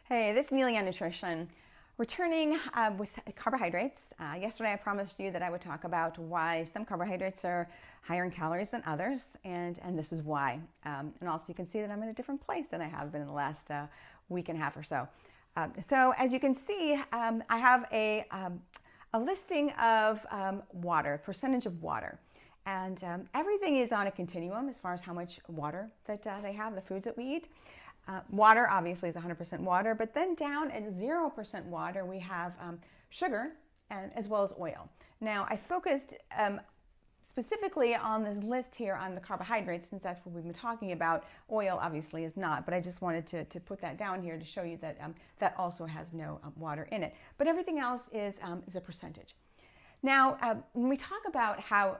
Hey, this is Neily on nutrition. Returning with carbohydrates. Yesterday I promised you that I would talk about why some carbohydrates are higher in calories than others, and this is why. And also you can see that I'm in a different place than I have been in the last week and a half or so. So as you can see, I have a listing of water, percentage of water. And everything is on a continuum as far as how much water that they have, the foods that we eat. Water obviously is 100% water, but then down at 0% water we have sugar and as well as oil. Now I focused specifically on this list here on the carbohydrates since that's what we've been talking about. Oil obviously is not, but I just wanted to put that down here to show you that that also has no water in it. But everything else is a percentage. Now, when we talk about how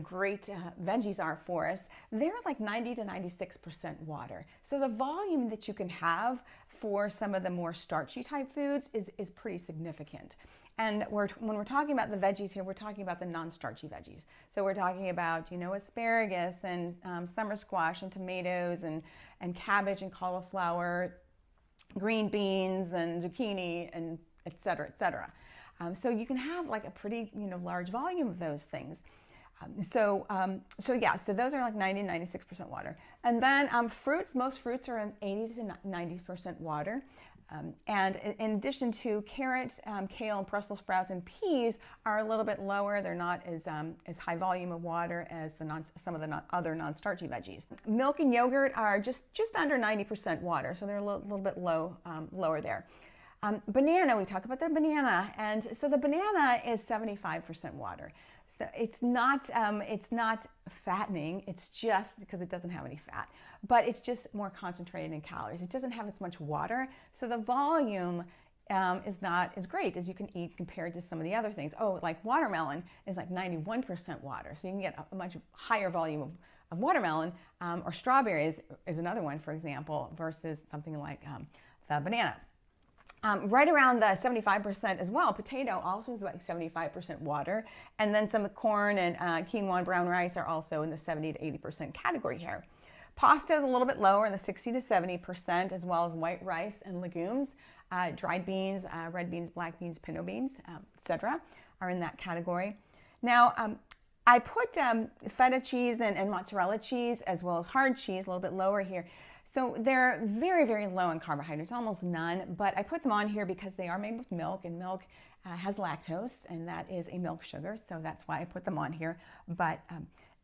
great veggies are for us, they're like 90 to 96% water. So the volume that you can have for some of the more starchy type foods is pretty significant. And when we're talking about the veggies here, we're talking about the non-starchy veggies. So we're talking about asparagus and summer squash and tomatoes and cabbage and cauliflower, green beans and zucchini and et cetera, et cetera. So you can have like a pretty large volume of those things. So those are like 90 to 96% water. And then fruits, most fruits are in 80 to 90% water. And in addition to carrots, kale, and Brussels sprouts and peas are a little bit lower. They're not as high volume of water as some of the other non-starchy veggies. Milk and yogurt are just under 90% water, so they're a little bit lower there. Banana, we talk about the banana, and so the banana is 75% water. So it's not fattening, it's just because it doesn't have any fat, but it's just more concentrated in calories. It doesn't have as much water, so the volume is not as great as you can eat compared to some of the other things. Oh, like watermelon is like 91% water, so you can get a much higher volume of watermelon, or strawberries is another one, for example, versus something like the banana. Right around the 75% as well. Potato also is about 75% water. And then some corn and quinoa and brown rice are also in the 70 to 80% category here. Pasta is a little bit lower in the 60 to 70%, as well as white rice and legumes. Dried beans, red beans, black beans, pinto beans, etc. are in that category. Now, I put feta cheese and mozzarella cheese as well as hard cheese a little bit lower here. So they're very, very low in carbohydrates, almost none, but I put them on here because they are made with milk, and milk has lactose, and that is a milk sugar, so that's why I put them on here. But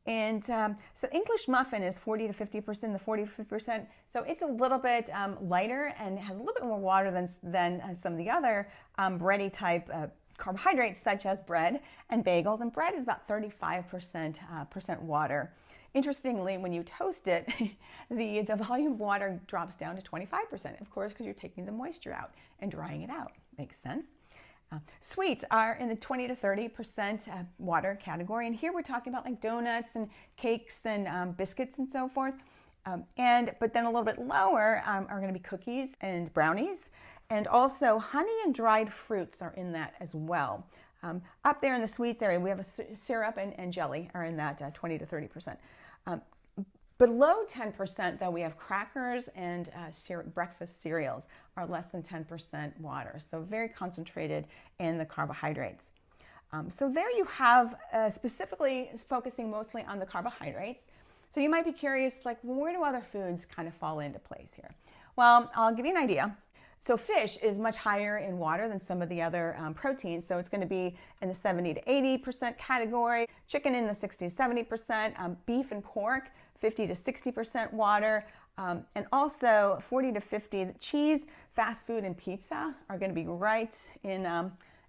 so English muffin is 40 to 50%, the 40 to 50%, so it's a little bit lighter and has a little bit more water than some of the other bready type carbohydrates, such as bread and bagels, and bread is about 35% water. Interestingly, when you toast it, the volume of water drops down to 25%, of course, because you're taking the moisture out and drying it out. Makes sense. Sweets are in the 20 to 30% water category, and here we're talking about like donuts and cakes and biscuits and so forth. But then a little bit lower are going to be cookies and brownies, and also honey and dried fruits are in that as well. Up there in the sweets area, we have a syrup and jelly are in that 20 to 30%. Below 10%, though, we have crackers and breakfast cereals are less than 10% water, so very concentrated in the carbohydrates. So there you have specifically focusing mostly on the carbohydrates. So you might be curious, like, well, where do other foods kind of fall into place here? Well, I'll give you an idea. So fish is much higher in water than some of the other proteins, so it's going to be in the 70 to 80% category. Chicken in the 60 to 70%, beef and pork 50 to 60% water, and also 40 to 50. Cheese, fast food, and pizza are going to be right in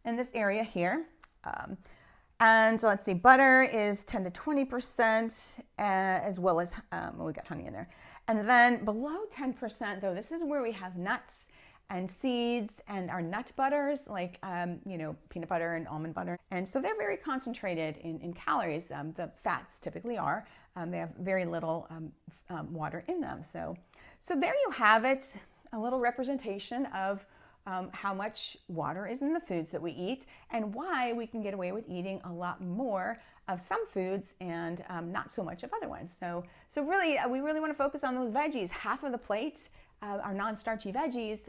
this area here. And so let's see, butter is 10 to 20%, as well as we got honey in there. And then below 10%, though, this is where we have nuts and seeds and our nut butters, like peanut butter and almond butter. And so they're very concentrated in calories. The fats typically are. They have very little water in them. So there you have it, a little representation of how much water is in the foods that we eat and why we can get away with eating a lot more of some foods and not so much of other ones. So really, we really want to focus on those veggies. Half of the plate our non-starchy veggies,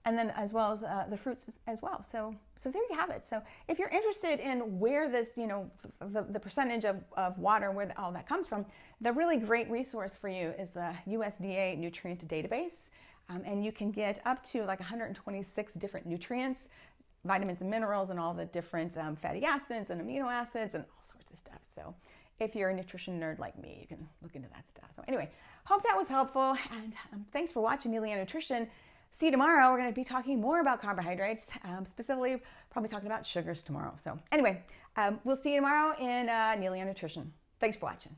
and then as well as the fruits as well. So there you have it. So if you're interested in where this, the percentage of water, where all that comes from, the really great resource for you is the USDA nutrient database. And you can get up to like 126 different nutrients, vitamins and minerals, and all the different fatty acids and amino acids and all sorts of stuff. So if you're a nutrition nerd like me, you can look into that stuff. So anyway, hope that was helpful. And thanks for watching Neily on Nutrition. See you tomorrow. We're going to be talking more about carbohydrates, specifically probably talking about sugars tomorrow. So anyway, we'll see you tomorrow in Neily on Nutrition. Thanks for watching.